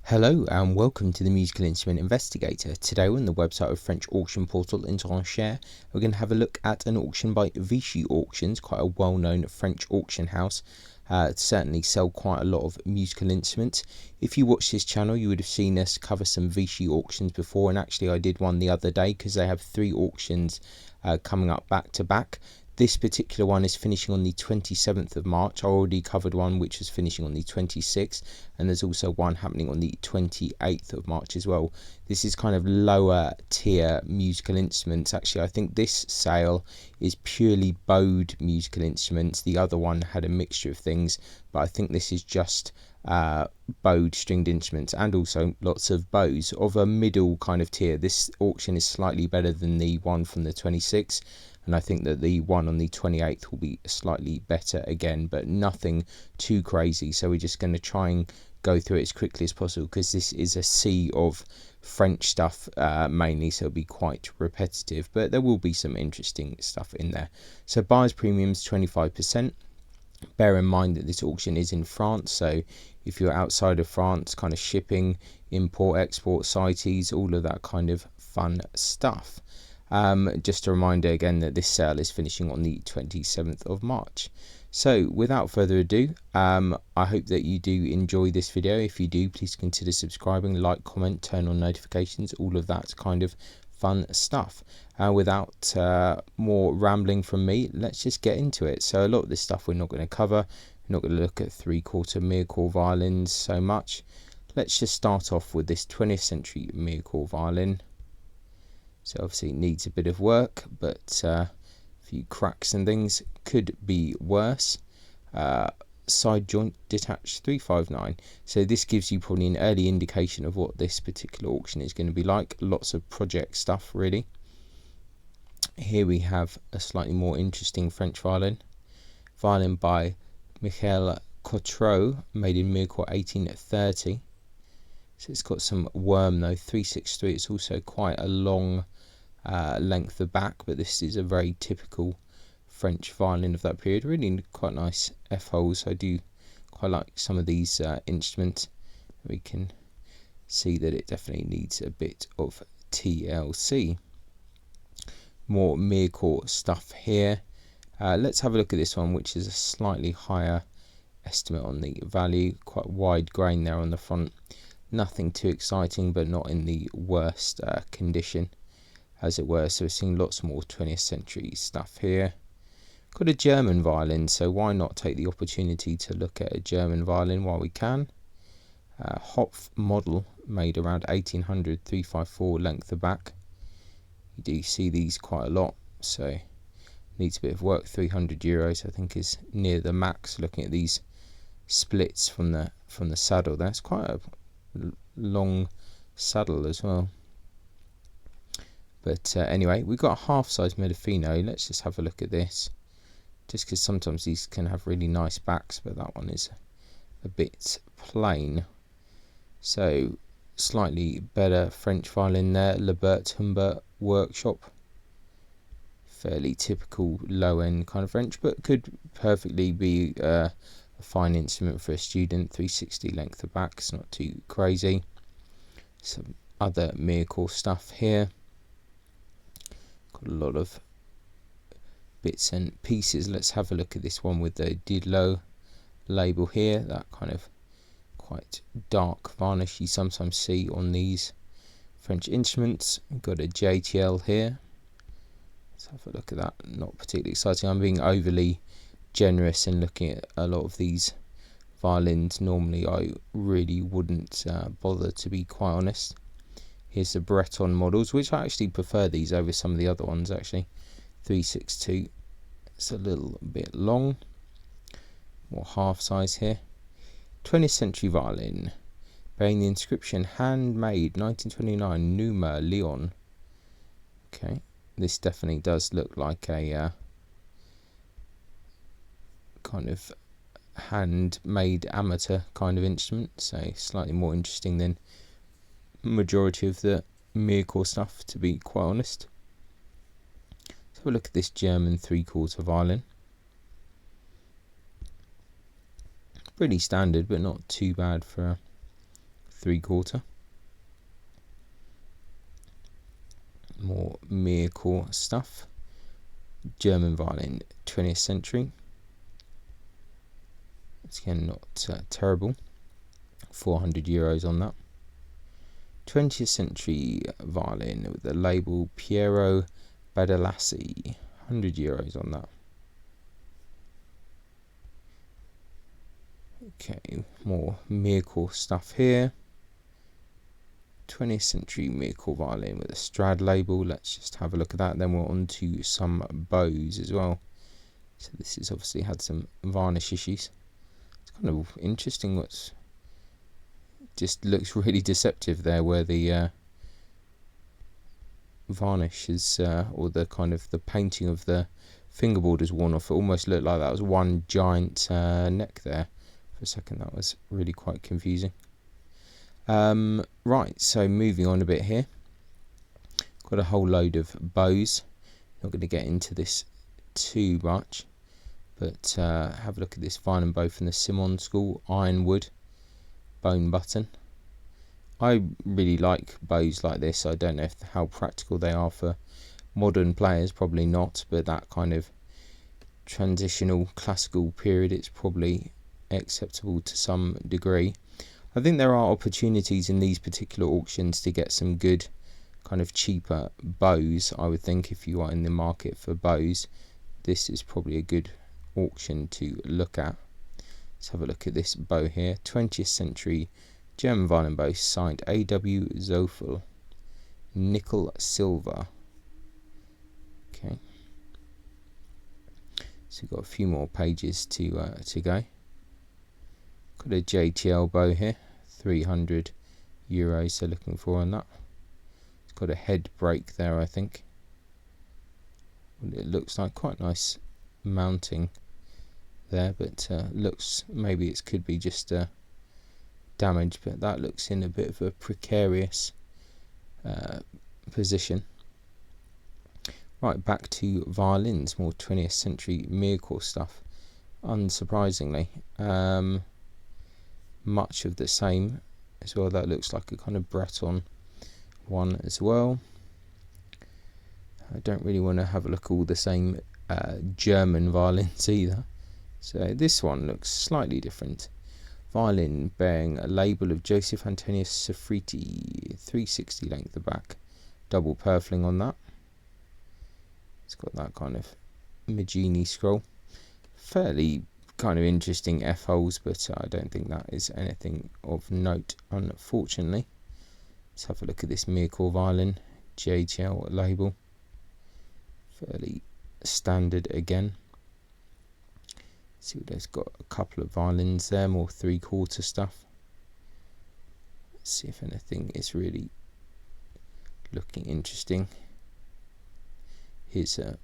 Hello and welcome to the Musical Instrument Investigator. Today on the website of French auction portal Inter, we're going to have a look at an auction by Vichy Auctions, quite a well-known French auction house. Certainly sell quite a lot of musical instruments. If you watch this channel, you would have seen us cover some Vichy auctions before, and actually I did one the other day because they have 3 auctions coming up back to back. This particular one is finishing on the 27th of March. I already covered one which was finishing on the 26th, and there's also one happening on the 28th of March as well. This is kind of lower tier musical instruments. Actually, I think this sale is purely bowed musical instruments. The other one had a mixture of things, but I think this is just bowed stringed instruments and also lots of bows of a middle kind of tier. This auction is slightly better than the one from the 26th. And I think that the one on the 28th will be slightly better again, but nothing too crazy. So we're just going to try and go through it as quickly as possible because this is a sea of French stuff mainly, so it'll be quite repetitive, but there will be some interesting stuff in there. So buyer's premiums 25%. Bear in mind that this auction is in France, so if you're outside of France, kind of shipping, import, export, CITES, all of that kind of fun stuff. Just a reminder again that this sale is finishing on the 27th of March. So without further ado, I hope that you do enjoy this video. If you do, please consider subscribing, like, comment, turn on notifications, all of that kind of fun stuff. Without more rambling from me, let's just get into it. So a lot of this stuff we're not going to cover. We're not going to look at 3/4 Miracle violins so much. Let's just start off with this 20th century Miracle violin. So obviously it needs a bit of work, but a few cracks and things, could be worse. Side joint detached 359. So this gives you probably an early indication of what this particular auction is going to be like. Lots of project stuff really. Here we have a slightly more interesting French violin. Violin by Michel Coutreau, made in Miracle 1830. So it's got some worm though, 363. It's also quite a long length of back, but this is a very typical French violin of that period. Really quite nice F-holes. I do quite like some of these instruments. We can see that it definitely needs a bit of TLC. More Miracle stuff here. Let's have a look at this one, which is a slightly higher estimate on the value. Quite wide grain there on the front. Nothing too exciting, but not in the worst condition, as it were. So we're seeing lots more 20th century stuff here. Got a German violin, so why not take the opportunity to look at a German violin while we can. Hopf model, made around 1800, 354 length of back. You do see these quite a lot, so needs a bit of work. €300 I think is near the max. Looking at these splits from the saddle, that's quite a long saddle as well. But anyway, we've got a half-size Medifino. Let's just have a look at this, just because sometimes these can have really nice backs, but that one is a bit plain. So slightly better French violin there, Lebert Humbert Workshop. Fairly typical low-end kind of French, but could perfectly be a fine instrument for a student. 360 length of back, it's not too crazy. Some other Miracle stuff here. Got a lot of bits and pieces. Let's have a look at this one with the Didlot label here. That kind of quite dark varnish you sometimes see on these French instruments. We've got a JTL here. Let's have a look at that. Not particularly exciting. I'm being overly generous in looking at a lot of these violins. Normally I really wouldn't bother, to be quite honest. Here's the Breton models, which I actually prefer these over some of the other ones actually. 362, it's a little bit long. More half size here. 20th century violin, bearing the inscription handmade 1929 Numa Lyon. Okay, this definitely does look like a kind of handmade amateur kind of instrument, so slightly more interesting than majority of the Miracle stuff, to be quite honest. Let's have a look at this German 3/4 violin. Pretty standard, but not too bad for a 3/4. More Mircore stuff. German violin, 20th century. It's again not terrible. €400 on that. 20th century violin with the label Piero Badalassi, €100 on that. Okay, more Mircore stuff here. 20th century Mircore violin with a Strad label. Let's just have a look at that. Then we're on to some bows as well. So this has obviously had some varnish issues. It's kind of interesting. What's just looks really deceptive there, where the varnish is, or the kind of the painting of the fingerboard is worn off. It almost looked like that was one giant neck there. For a second, that was really quite confusing. Right, so moving on a bit here. Got a whole load of bows. Not going to get into this too much, but have a look at this violin bow from the Simon School, ironwood, bone button. I really like bows like this. I don't know how practical they are for modern players, probably not, but that kind of transitional classical period, it's probably acceptable to some degree. I think there are opportunities in these particular auctions to get some good kind of cheaper bows. I would think if you are in the market for bows, this is probably a good auction to look at. Let's have a look at this bow here. 20th century German violin bow, signed A.W. Zofel, nickel silver. Okay, so we've got a few more pages to go. Got a JTL bow here, €300, so looking for on that. It's got a head break there, I think. Well, it looks like quite nice mounting there, but looks, maybe it could be just damage, but that looks in a bit of a precarious position. Right, back to violins, more 20th century Mircore stuff. Unsurprisingly, much of the same as well. That looks like a kind of Breton one as well. I don't really want to have a look at all the same German violins either. So this one looks slightly different. Violin bearing a label of Joseph Antonius Sofriti, 360 length the back, double purfling on that. It's got that kind of Magini scroll. Fairly kind of interesting F-holes, but I don't think that is anything of note, unfortunately. Let's have a look at this Mircore violin, JTL label. Fairly standard again. See, there's got a couple of violins there, more 3/4 stuff. Let's see if anything is really looking interesting. Here's a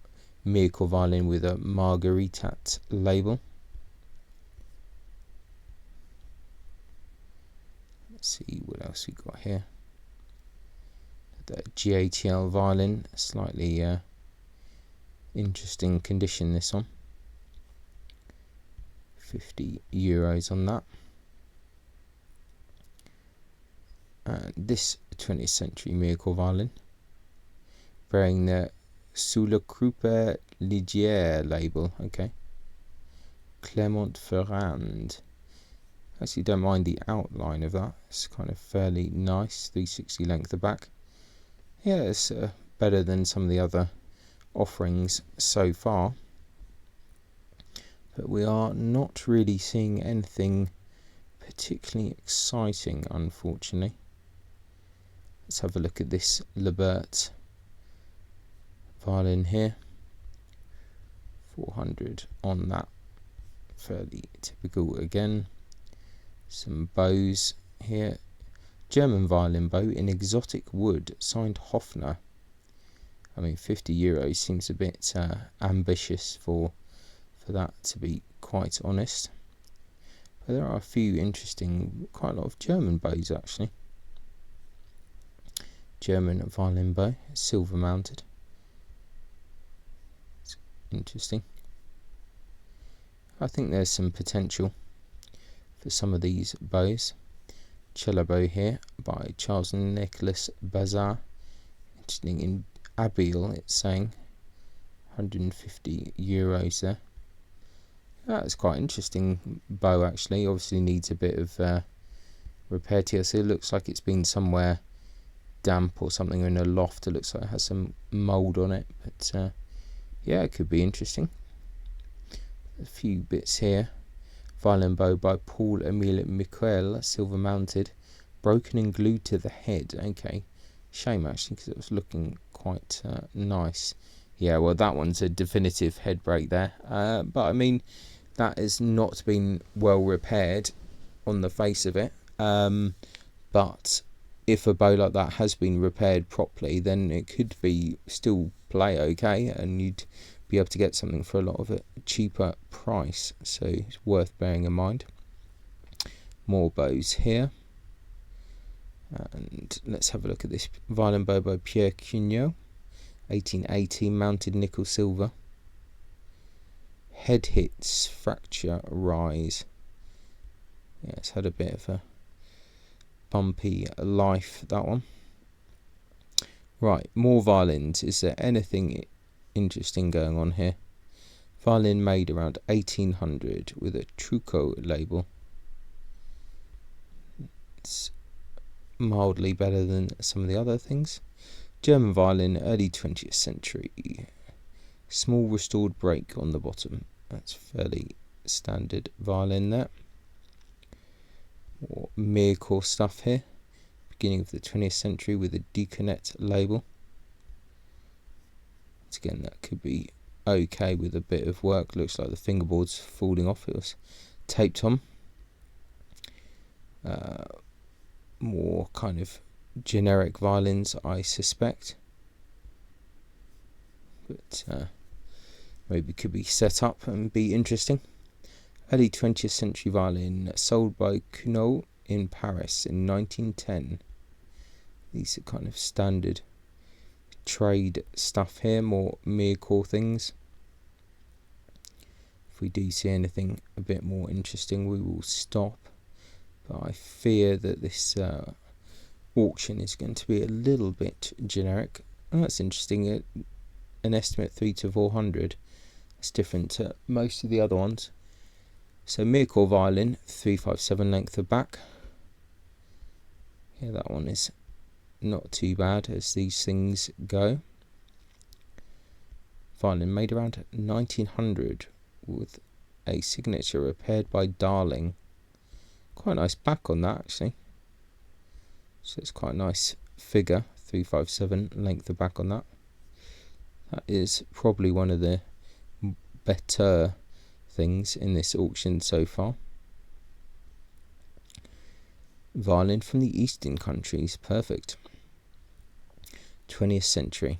Mircore violin with a Margaritat label. Let's see what else we got here. The GATL violin, slightly interesting condition, this one. €50 on that. And this 20th century Mircore violin, bearing the Sous le Groupe Ligier label. Okay, Clermont Ferrand. Actually, don't mind the outline of that. It's kind of fairly nice. 360 length the back. Yeah, it's better than some of the other offerings so far. But we are not really seeing anything particularly exciting, unfortunately. Let's have a look at this Lebert violin here. 400 on that. Fairly typical again. Some bows here. German violin bow in exotic wood, signed Hofner. I mean, €50 seems a bit ambitious for that, to be quite honest. But there are a few interesting, quite a lot of German bows actually. German violin bow, silver mounted. It's interesting. I think there's some potential for some of these bows. Cello bow here by Charles Nicholas Bazar. Interesting, in Abil it's saying €150 there. That's quite interesting bow actually. Obviously needs a bit of repair to it. So it looks like it's been somewhere damp or something, or in a loft. It looks like it has some mould on it, but yeah, it could be interesting. A few bits here. Violin bow by Paul Emile Miquel, silver mounted, broken and glued to the head. Okay, shame actually, because it was looking quite nice. Yeah, well, that one's a definitive head break there, but I mean, that has not been well repaired on the face of it, but if a bow like that has been repaired properly, then it could be still play okay, and you'd be able to get something for a lot of a cheaper price, so it's worth bearing in mind. More bows here, and let's have a look at this violin bow by Pierre Cugnot, 1880, mounted nickel silver. Head hits, fracture, rise. Yeah, it's had a bit of a bumpy life, that one. Right, more violins. Is there anything interesting going on here? Violin made around 1800 with a Trucco label. It's mildly better than some of the other things. German violin, early 20th century. Small restored break on the bottom. That's fairly standard violin there. More Mircore stuff here. Beginning of the 20th century with a Deconet label. Once again, that could be okay with a bit of work. Looks like the fingerboard's falling off. It was taped on. More kind of generic violins, I suspect. But maybe could be set up and be interesting. Early 20th century violin, sold by Cugnot in Paris in 1910. These are kind of standard trade stuff here, more Mircore things. If we do see anything a bit more interesting, we will stop. But I fear that this auction is going to be a little bit generic. Oh, that's interesting. An estimate 3 to 400. It's different to most of the other ones. So Mircore violin, 357 length of back. Yeah, that one is not too bad as these things go. Violin made around 1900 with a signature repaired by Darling. Quite a nice back on that actually. So it's quite a nice figure, 357 length of back on that. That is probably one of the better things in this auction so far. Violin from the Eastern countries, perfect. 20th century.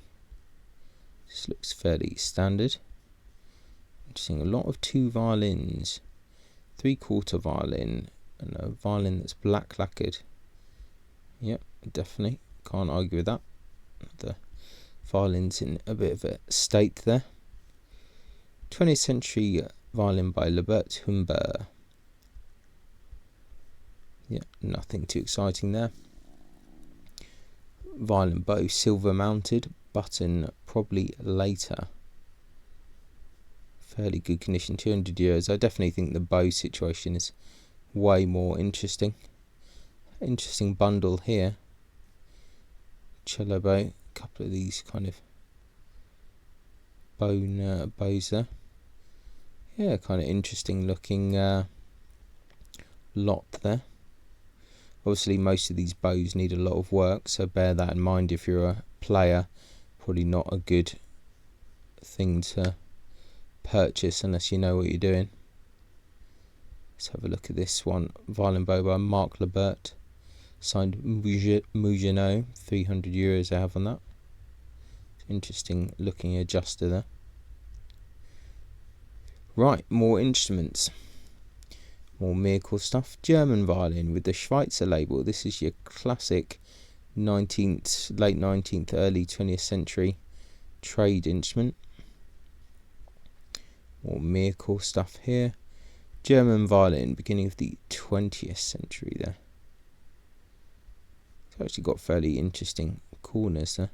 This looks fairly standard. Interesting, a lot of two violins, 3/4 violin, and a violin that's black lacquered. Yep, definitely can't argue with that. The violin's in a bit of a state there. 20th century violin by Lebert Humbert. Yeah, nothing too exciting there. Violin bow, silver mounted, button probably later. Fairly good condition, €200. I definitely think the bow situation is way more interesting. Interesting bundle here. Cello bow, a couple of these kind of bone bows there. Yeah, kind of interesting looking lot there. Obviously most of these bows need a lot of work, so bear that in mind if you're a player. Probably not a good thing to purchase unless you know what you're doing. Let's have a look at this one. Violin bow by Marc Lebert, signed Mougenot, €300 I have on that. Interesting looking adjuster there. Right, more instruments. More Mircore stuff. German violin with the Schweitzer label. This is your classic late 19th, early 20th century trade instrument. More Mircore stuff here. German violin, beginning of the 20th century there. It's actually got fairly interesting corners there.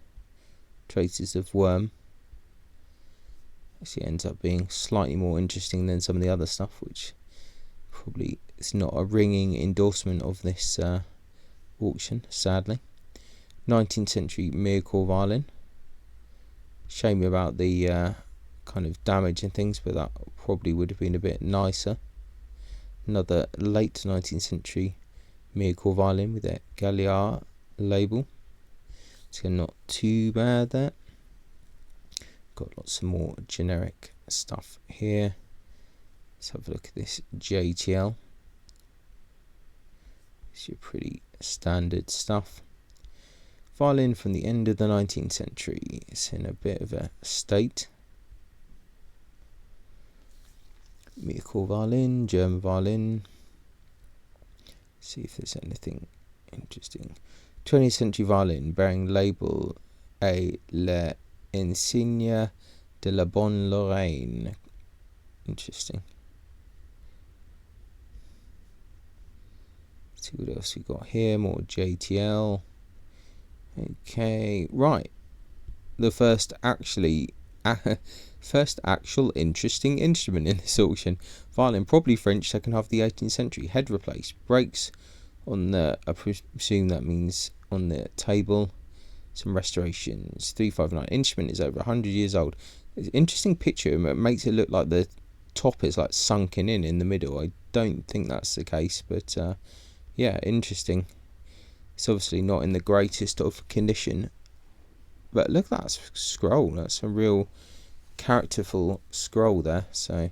Traces of worm. Actually ends up being slightly more interesting than some of the other stuff, which probably is not a ringing endorsement of this auction, sadly. 19th century Miracle violin. Shame about the kind of damage and things, but that probably would have been a bit nicer. Another late 19th century Miracle violin with a Galliard label. So not too bad there. Got lots of more generic stuff here. Let's have a look at this JTL. It's your pretty standard stuff. Violin from the end of the 19th century. It's in a bit of a state. Miracle violin, German violin. See if there's anything interesting. 20th century violin bearing label A Le Insignia de la Bonne Lorraine. Interesting. Let's see what else we got here. More JTL. Okay, right. The first actual interesting instrument in this auction. Violin, probably French, second half of the 18th century. Head replaced. Brakes on the, I presume that means on the table. Some restorations. 359. Instrument is over 100 years old. It's an interesting picture. It makes it look like the top is like sunken in the middle. I don't think that's the case, but yeah, interesting. It's obviously not in the greatest of condition, but look at that scroll. That's a real characterful scroll there. So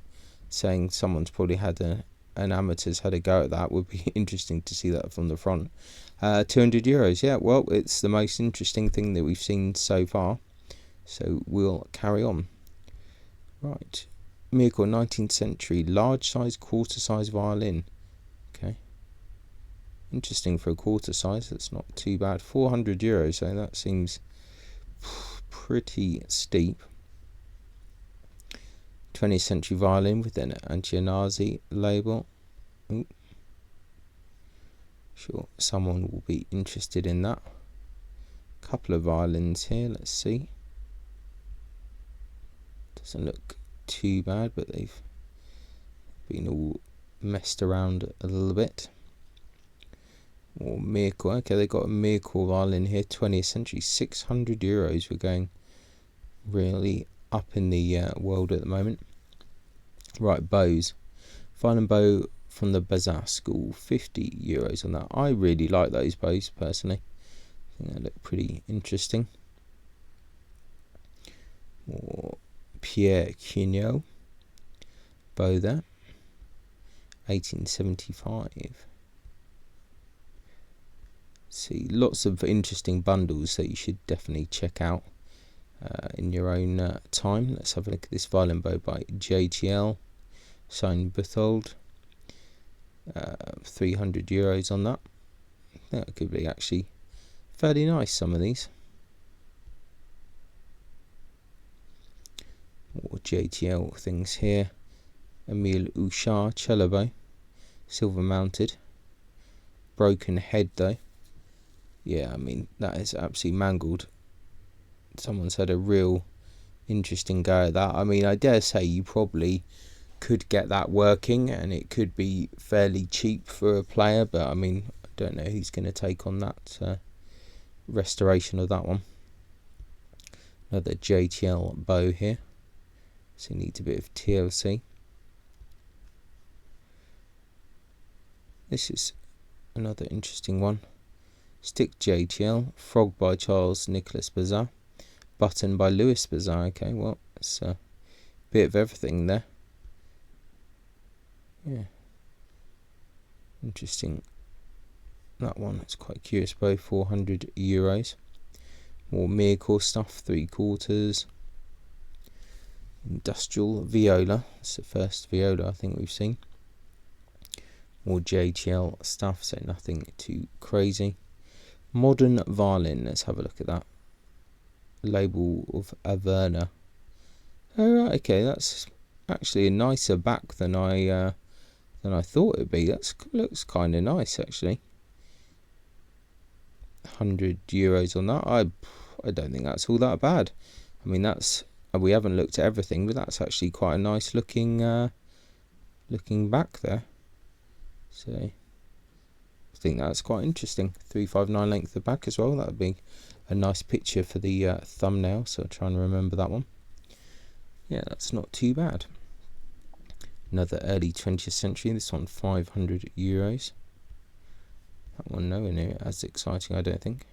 saying someone's probably had an amateur's had a go at that would be interesting to see that from the front. 200 euros. Yeah, well, it's the most interesting thing that we've seen so far, so we'll carry on. Right, Miracle 19th century large size quarter size violin. Okay, interesting for a quarter size. That's not too bad. 400 euros, so that seems pretty steep. 20th century violin with an anti-Nazi label. Ooh. Sure, someone will be interested in that. Couple of violins here, let's see. Doesn't look too bad, but they've been all messed around a little bit. Or Miracle, okay, they got a Miracle violin here, 20th century, 600 euros. We're going really up in the world at the moment. Right, bows. Violin bow from the Bazaar School, 50 euros on that. I really like those bows personally. I think they look pretty interesting. Or Pierre Cugnot bow there, 1875. See, lots of interesting bundles that you should definitely check out in your own time. Let's have a look at this violin bow by JTL, signed Berthold. 300 euros on that. That could be actually fairly nice, some of these. More JTL things here. Emile Houchard cello bow, silver mounted. Broken head though. Yeah, I mean, that is absolutely mangled. Someone's had a real interesting go at that. I mean, I dare say you probably could get that working and it could be fairly cheap for a player, but I mean, I don't know who's going to take on that restoration of that one. Another JTL bow here, so you need a bit of TLC. This is another interesting one. Stick JTL, Frog by Charles Nicholas Bazar, Button by Louis Bazar. Okay, well, it's a bit of everything there. Yeah, interesting. That one, it's quite curious bow, 400 euros. More Miracle stuff, 3/4. Industrial viola, it's the first viola I think we've seen. More JTL stuff, so nothing too crazy. Modern violin, let's have a look at that. Label of Averna. Oh, right, okay, that's actually a nicer back than I thought it'd be. That looks kind of nice actually. €100 on that. I don't think that's all that bad. I mean, that's, we haven't looked at everything, but that's actually quite a nice looking back there. So I think that's quite interesting. 359 length of back as well. That would be a nice picture for the thumbnail, so I'll try and remember that one. Yeah, that's not too bad. Another early 20th century, this one €500. That one nowhere near as exciting, I don't think.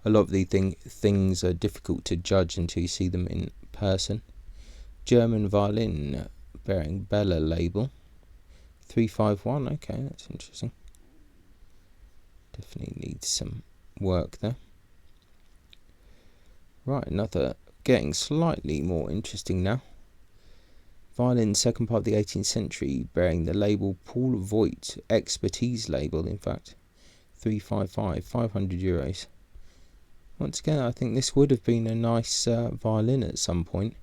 A lot of the things are difficult to judge until you see them in person. German violin, bearing Bella label. 351, okay, that's interesting. Definitely needs some work there. Right, another getting slightly more interesting now. Violin, second part of the 18th century, bearing the label Paul Voigt, expertise label, in fact. 355, €500. Once again, I think this would have been a nice violin at some point.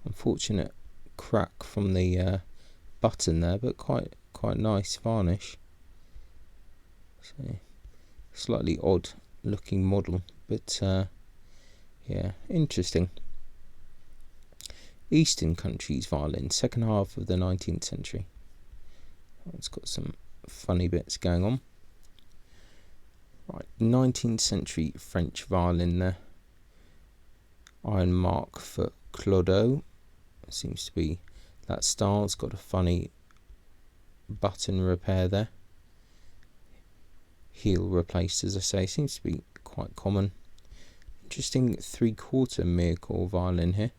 Unfortunate crack from the button there, but quite nice varnish. So, slightly odd looking model, but yeah, interesting. Eastern countries violin, second half of the 19th century. It's got some funny bits going on. Right, 19th century French violin there. Iron mark for Clodo. It seems to be that style. It's got a funny button repair there. Heel replaced, as I say, seems to be quite common. Interesting 3/4 Miracle violin here.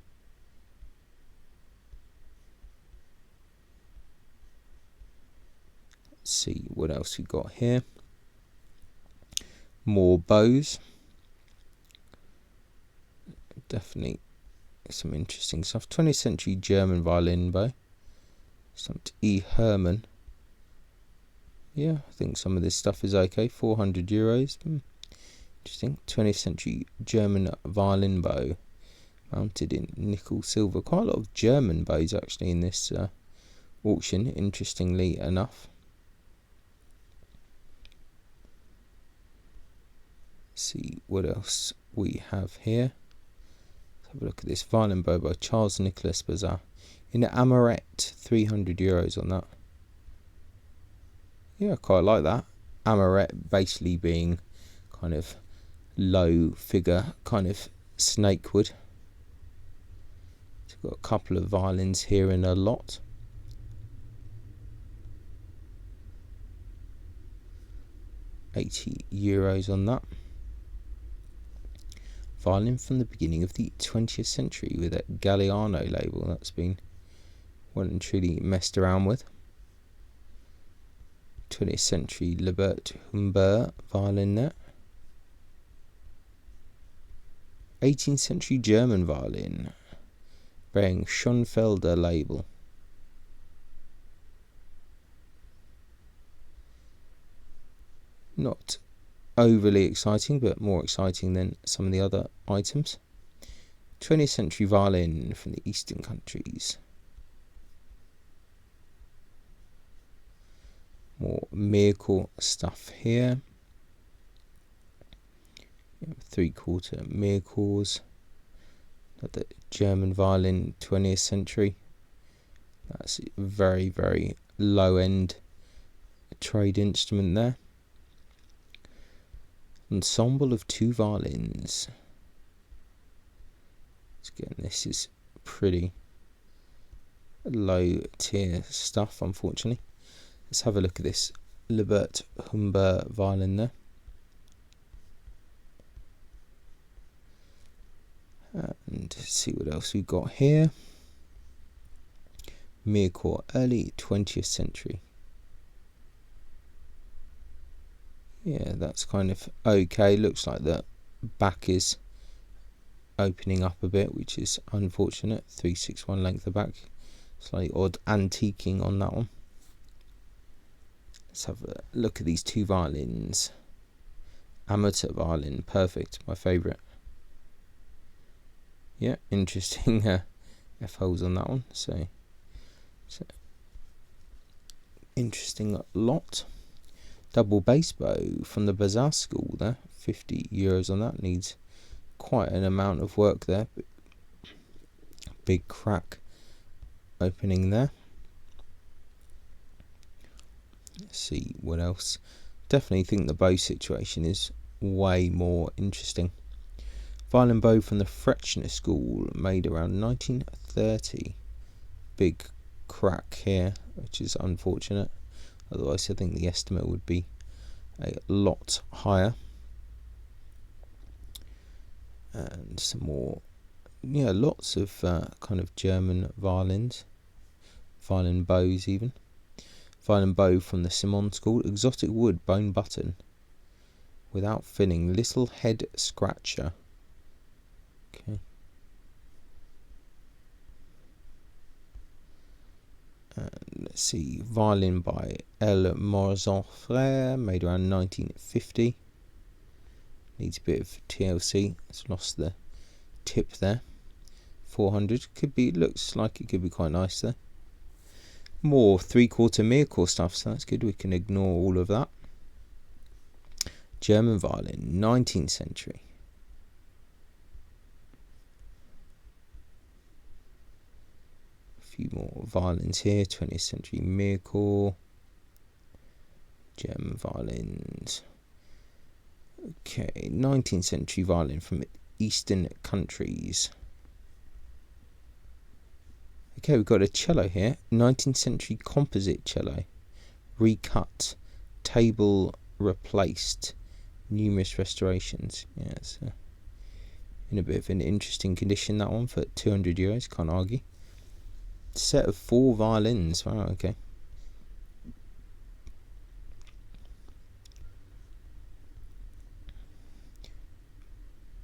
Let's see what else we got here. More bows. Definitely some interesting stuff. 20th century German violin bow. Some E. Herman. Yeah, I think some of this stuff is okay. €400. Interesting. 20th century German violin bow. Mounted in nickel silver. Quite a lot of German bows actually in this auction, interestingly enough. See what else we have here. Let's have a look at this violin bow by Charles Nicholas Bazar in Amoret. €300 on that. Yeah, I quite like that. Amoret basically being kind of low figure, kind of snake wood. It's got a couple of violins here in a lot. €80 on that. Violin from the beginning of the 20th century with a Galliano label. That's been well and truly messed around with. 20th century Lebert Humbert violin there. 18th century German violin bearing Schoenfelder label. Not overly exciting, but more exciting than some of the other items. 20th century violin from the Eastern countries. More miracle stuff here. 3/4 miracles. Another German violin, 20th century. That's a very, very low end trade instrument there. Ensemble of 2 violins. Again, this is pretty low tier stuff, unfortunately. Let's have a look at this Lebert Humbert violin there. And see what else we've got here. Miracle, early 20th century. Yeah, that's kind of okay. Looks like the back is opening up a bit, which is unfortunate. 361 length of back. Slightly odd antiquing on that one. Let's have a look at these 2 violins. Amateur violin, perfect, my favourite. Yeah, interesting F-holes on that one. So interesting lot. Double bass bow from the Bazar School there, €50 on that. Needs quite an amount of work there. Big crack opening there. Let's see what else. Definitely think the bow situation is way more interesting. Violin bow from the Fretschner school, made around 1930. Big crack here, which is unfortunate. Otherwise I think the estimate would be a lot higher. And some more, lots of kind of German violins, violin bows even. Violin bow from the Simon school, exotic wood, bone button, without filling, little head scratcher. Okay. And let's see, violin by L. Morzon Frère, made around 1950. Needs a bit of TLC. It's lost the tip there. 400 could be. Looks like it could be quite nice there. More 3/4 Mircore stuff, so that's good. We can ignore all of that. German violin, 19th century. A few more violins here. 20th century Mircore. German violins. Okay, 19th century violin from Eastern countries. Okay, we've got a cello here. 19th century composite cello. Recut. Table replaced. Numerous restorations. Yeah, it's in a bit of an interesting condition, that one, for €200. Can't argue. Set of 4 violins. Wow, okay.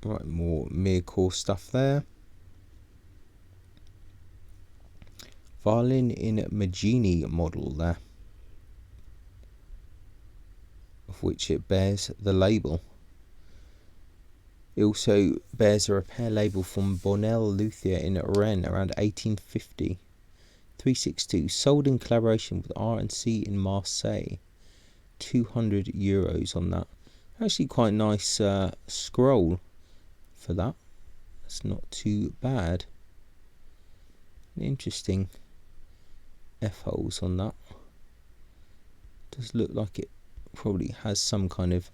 Right, more Mircore stuff there. Violin in Magini model there, of which it bears the label. It also bears a repair label from Bonnel Luthier in Rennes around 1850. 362, sold in collaboration with R&C in Marseille. €200 on that. Actually quite nice scroll for that. That's not too bad. Interesting F-holes on that. Does look like it probably has some kind of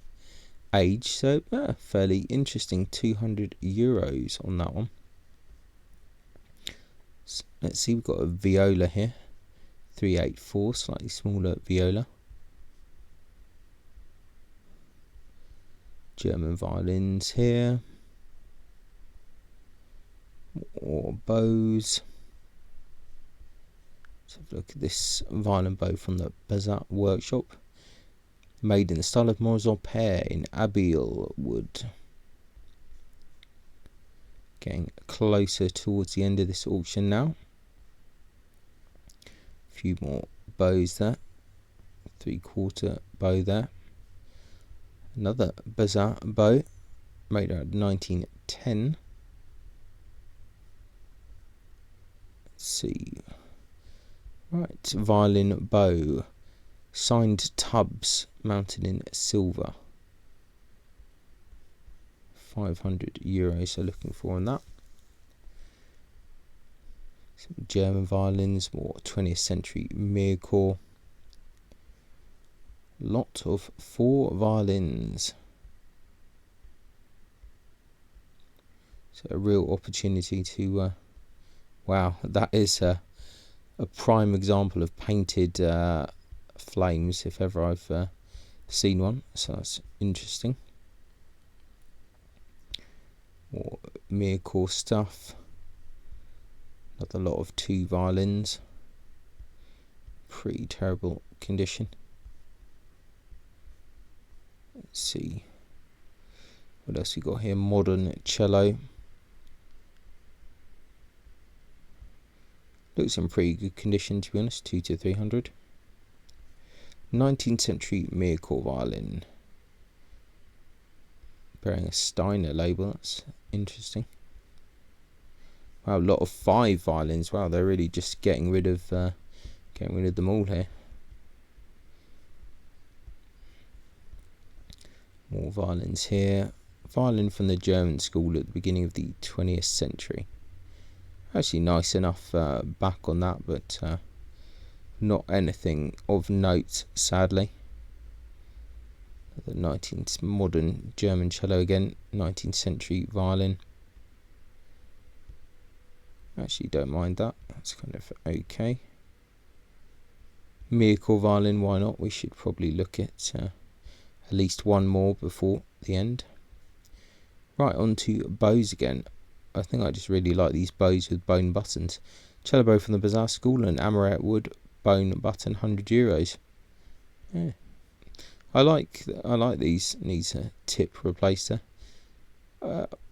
age, so fairly interesting. €200 on that one. So let's see, we've got a viola here, 384, slightly smaller viola. German violins here. More bows. Let's have a look at this violin bow from the Bazat workshop. Made in the style of Morzon Père in Abbeville wood. Getting closer towards the end of this auction now. A few more bows there. 3/4 bow there. Another Bazat bow, made around 1910. Let's see. Right, violin bow. Signed tubs, mounted in silver. €500, so looking for on that. Some German violins, more 20th century Mircore. Lot of 4 violins. So a real opportunity to, wow, that is a prime example of painted flames, if ever I've seen one, so that's interesting. More Mircore stuff. Another lot of 2 violins. Pretty terrible condition. Let's see what else we got here. Modern cello. Looks in pretty good condition, to be honest. 200 to 300. 19th century Mircore violin, bearing a Steiner label. That's interesting. Wow, a lot of 5 violins. Wow, they're really just getting rid of them all here. More violins here. Violin from the German school at the beginning of the 20th century. Actually nice enough back on that, but not anything of note, sadly. The 19th modern German cello again, 19th century violin. Actually don't mind that, that's kind of okay. Miracle violin, why not? We should probably look at least one more before the end. Right, on to bows again. I think I just really like these bows with bone buttons. Cello bow from the Bazaar School and Amaret wood bone button, €100. Yeah. I like these. Needs a tip replacer.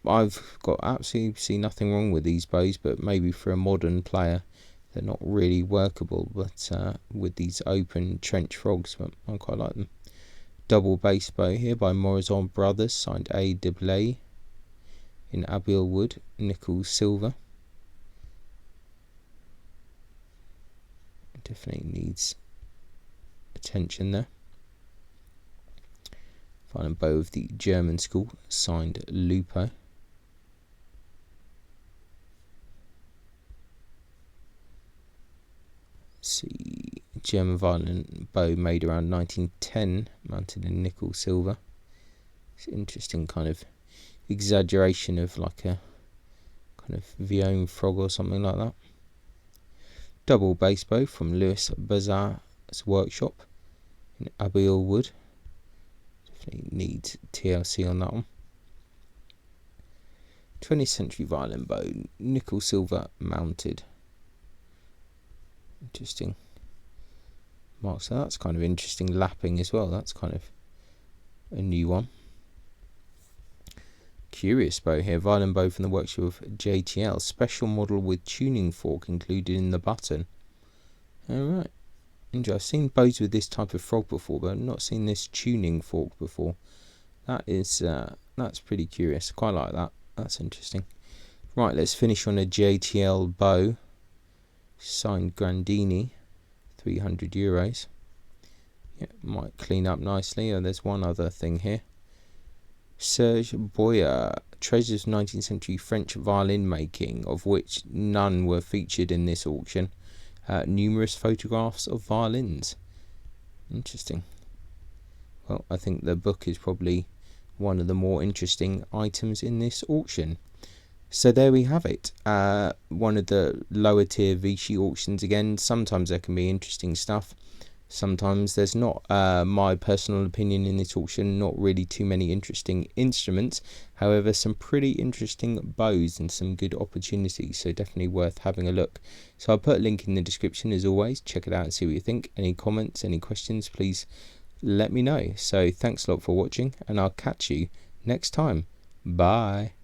I've got absolutely nothing wrong with these bows, but maybe for a modern player they're not really workable. But with these open trench frogs, but I quite like them. Double bass bow here by Morison Brothers, signed A. de Blay, in Abiel wood, nickel silver. Definitely needs attention there. Final bow of the German school, signed Lupo. See, German violin bow made around 1910, mounted in nickel silver. It's an interesting kind of exaggeration of like a kind of Violin frog or something like that. Double bass bow from Louis Bazar's workshop in Abiel wood. Definitely needs TLC on that one. 20th century violin bow, nickel silver mounted. Interesting marks. So that's kind of interesting lapping as well. That's kind of a new one. Curious bow here, violin bow from the workshop of JTL, special model with tuning fork included in the button. Alright, interesting. I've seen bows with this type of frog before, but I've not seen this tuning fork before. That is that's pretty curious. Quite like that. That's interesting. Right, let's finish on a JTL bow, signed Grandini, €300. Yeah, might clean up nicely. Oh, there's one other thing here. Serge Boyer, treasures of 19th century French violin making, of which none were featured in this auction. Numerous photographs of violins. Interesting. Well, I think the book is probably one of the more interesting items in this auction. So there we have it. One of the lower tier Vichy auctions again. Sometimes there can be interesting stuff. Sometimes there's not. My personal opinion in this auction, not really too many interesting instruments. However, some pretty interesting bows and some good opportunities. So definitely worth having a look. So I'll put a link in the description as always. Check it out and see what you think. Any comments, any questions, please let me know. So thanks a lot for watching, and I'll catch you next time. Bye.